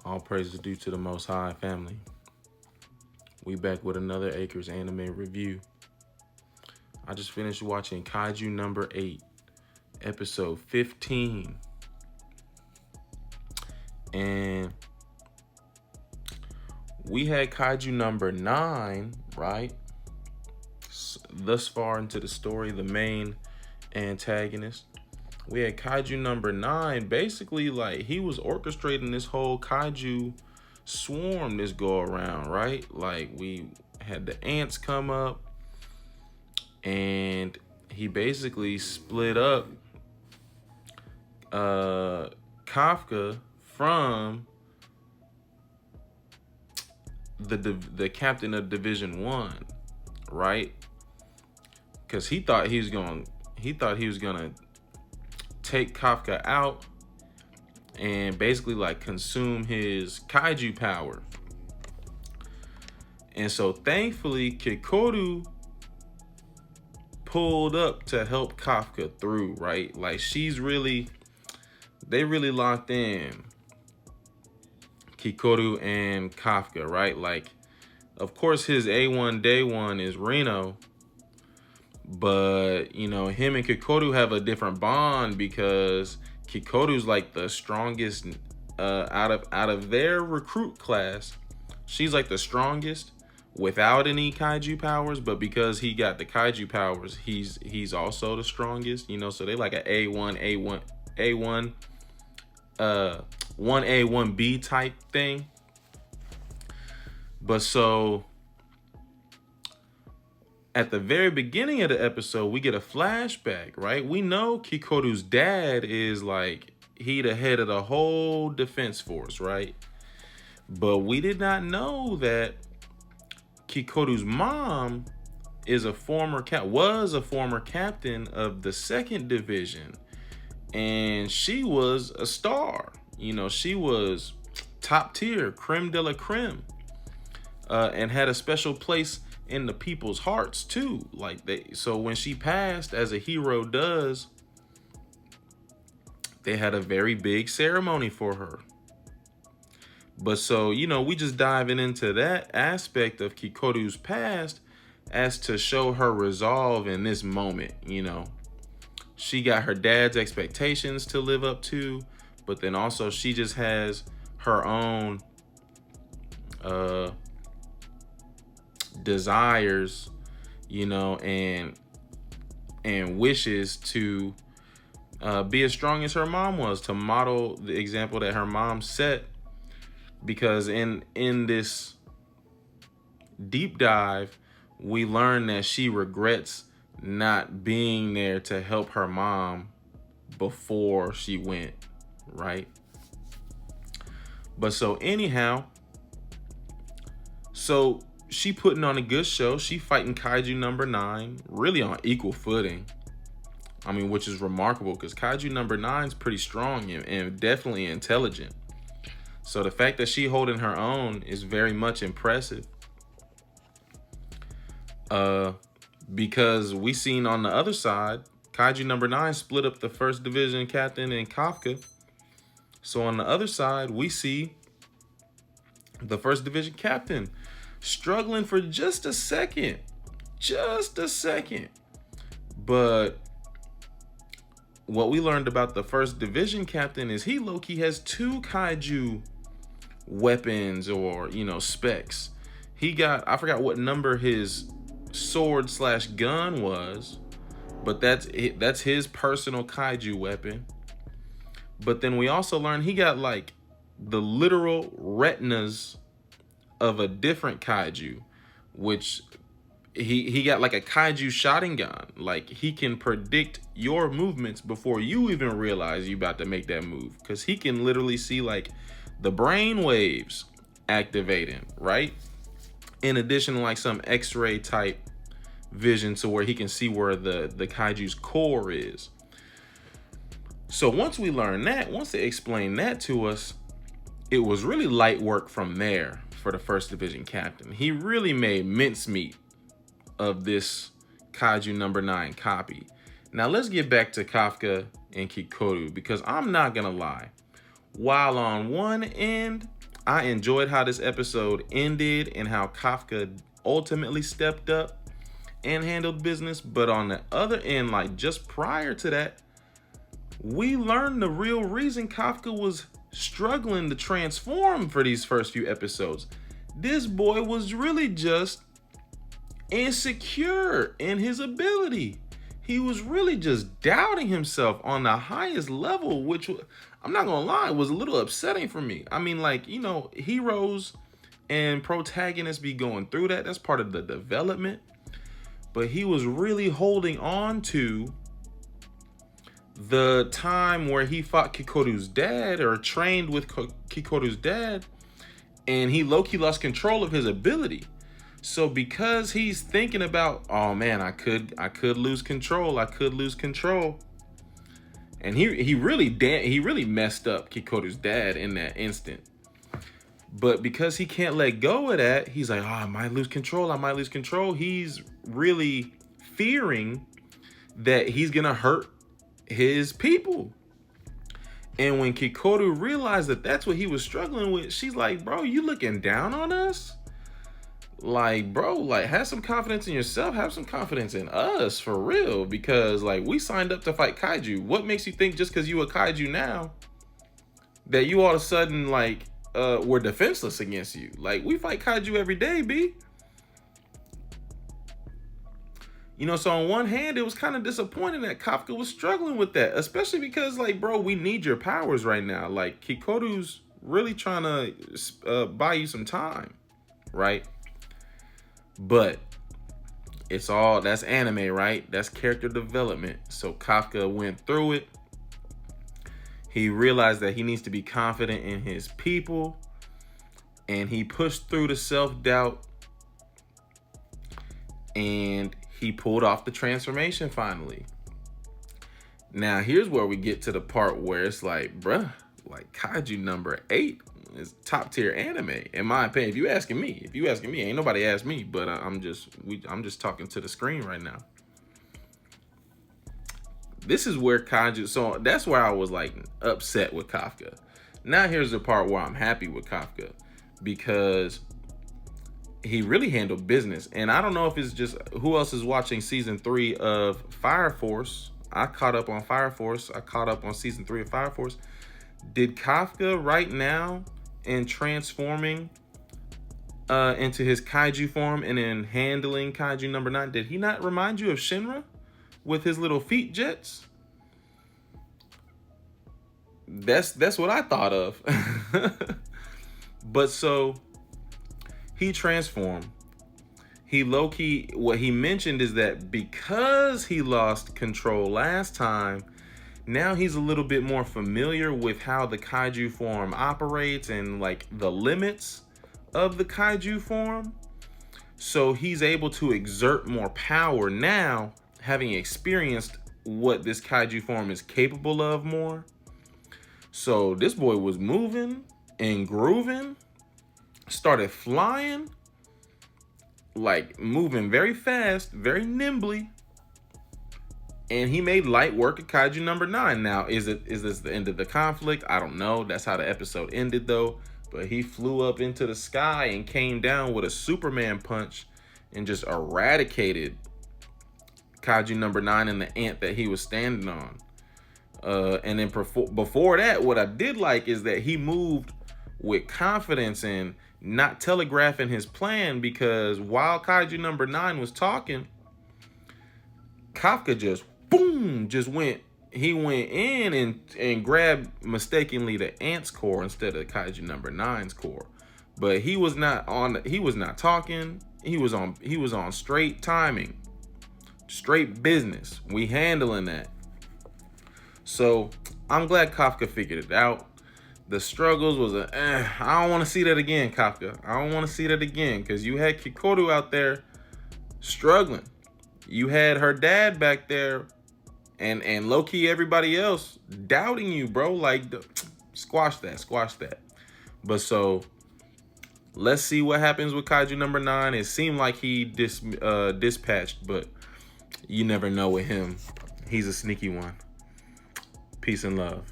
All praises due to the Most High family. We back with another Acres anime review. I just finished watching Kaiju number 8, episode 15. And we had Kaiju number 9, right? Thus far into the story, the main antagonist. We had Kaiju number 9. Basically, like, he was orchestrating this whole Kaiju swarm this go around, right? Like, we had the ants come up, and he basically split up Kafka from the captain of Division 1, right? Because he thought he was gonna take Kafka out and basically like consume his kaiju power. And so thankfully Kikoru pulled up to help Kafka through, right? Like they really locked in, Kikoru and Kafka, right? Like, of course his A1 day one is Reno, but you know, him and Kikoru have a different bond because Kikoru's like the strongest out of their recruit class. She's like the strongest without any kaiju powers, but because he got the kaiju powers, he's also the strongest, you know. So they like a A1 1A 1B type thing. But so at the very beginning of the episode, we get a flashback, right? We know Kikoru's dad is like, he the head of the whole defense force, right? But we did not know that Kikoru's mom was a former captain of the 2nd Division. And she was a star. You know, she was top tier, creme de la creme. And had a special place in the people's hearts too. So when she passed, as a hero does, they had a very big ceremony for her. But so, you know, we just diving into that aspect of Kikoru's past as to show her resolve in this moment. You know, she got her dad's expectations to live up to, but then also she just has her own desires, you know, and wishes to be as strong as her mom was, to model the example that her mom set. Because in this deep dive, we learn that she regrets not being there to help her mom before she went, right? But so anyhow, so she putting on a good show. She fighting Kaiju number 9, really on equal footing. I mean, which is remarkable because Kaiju number 9 is pretty strong and definitely intelligent. So the fact that she holding her own is very much impressive. Because we seen on the other side, Kaiju number 9 split up the 1st Division captain and Kafka. So on the other side, we see the 1st Division captain struggling for just a second. But what we learned about the 1st Division captain is he low-key has 2 kaiju weapons, or, you know, specs. He got, I forgot what number his sword/gun was, but that's his personal kaiju weapon. But then we also learned he got like the literal retinas of a different kaiju, which he got like a kaiju shotting gun. Like, he can predict your movements before you even realize you about to make that move, because he can literally see like the brain waves activating, right? In addition to like some x-ray type vision, to where he can see where the kaiju's core is. So once they explained that to us, it was really light work from there for the 1st Division captain. He really made mincemeat of this Kaiju number 9 copy. Now let's get back to Kafka and Kikoru, because I'm not gonna lie. While on one end, I enjoyed how this episode ended and how Kafka ultimately stepped up and handled business. But on the other end, like just prior to that, we learned the real reason Kafka was struggling to transform for these first few episodes. This boy was really just insecure in his ability. He was really just doubting himself on the highest level, which I'm not gonna lie, was a little upsetting for me. I mean, like, you know, heroes and protagonists be going through that. That's part of the development. But he was really holding on to the time where he fought Kikoru's dad or trained with Kikoru's dad, and he low-key lost control of his ability. So because he's thinking about, oh man, I could lose control, and he really messed up Kikoru's dad in that instant. But because he can't let go of that, he's like, oh, I might lose control. He's really fearing that he's gonna hurt his people. And when Kikoru realized that that's what he was struggling with, she's like, bro, you looking down on us? Like, bro, like, have some confidence in yourself. Have some confidence in us, for real. Because, like, we signed up to fight Kaiju. What makes you think just because you a Kaiju now that you all of a sudden, like, we're defenseless against you? Like, we fight Kaiju every day, B. You know, so on one hand, it was kind of disappointing that Kafka was struggling with that. Especially because, like, bro, we need your powers right now. Like, Kikoru's really trying to buy you some time, right? But that's anime, right? That's character development. So Kafka went through it. He realized that he needs to be confident in his people, and he pushed through the self-doubt, and he pulled off the transformation finally. Now, here's where we get to the part where it's like, bruh, like Kaiju number 8 is top tier anime, in my opinion. If you asking me, ain't nobody asked me, but I'm just talking to the screen right now. This is where Kaiju, so that's where I was like upset with Kafka. Now here's the part where I'm happy with Kafka, because he really handled business. And I don't know if it's just who else is watching season 3 of Fire Force. I caught up on Fire Force. I caught up on season 3 of Fire Force. Did Kafka right now, in transforming into his Kaiju form and in handling Kaiju number 9, did he not remind you of Shinra with his little feet jets? That's what I thought of. But so he transformed. He low-key, what he mentioned is that because he lost control last time, now he's a little bit more familiar with how the Kaiju form operates and like the limits of the Kaiju form. So he's able to exert more power now, having experienced what this Kaiju form is capable of more. So this boy was moving and grooving, started flying, like moving very fast, very nimbly. And he made light work of Kaiju number 9. Now, is this the end of the conflict? I don't know. That's how the episode ended, though. But he flew up into the sky and came down with a Superman punch and just eradicated Kaiju number 9 and the ant that he was standing on. And then before that, what I did like is that he moved with confidence and not telegraphing his plan, because while Kaiju number 9 was talking, Kafka just boom, he went in and grabbed mistakenly the ant's core instead of Kaiju number 9's core. But he was not talking. He was on straight timing, straight business. We handling that. So I'm glad Kafka figured it out. The struggles was I don't want to see that again, Kafka. I don't want to see that again, because you had Kikoru out there struggling. You had her dad back there, and low-key everybody else doubting you, bro. Like, squash that. But so let's see what happens with Kaiju number 9. It seemed like he dispatched, but you never know with him. He's a sneaky one. Peace and love.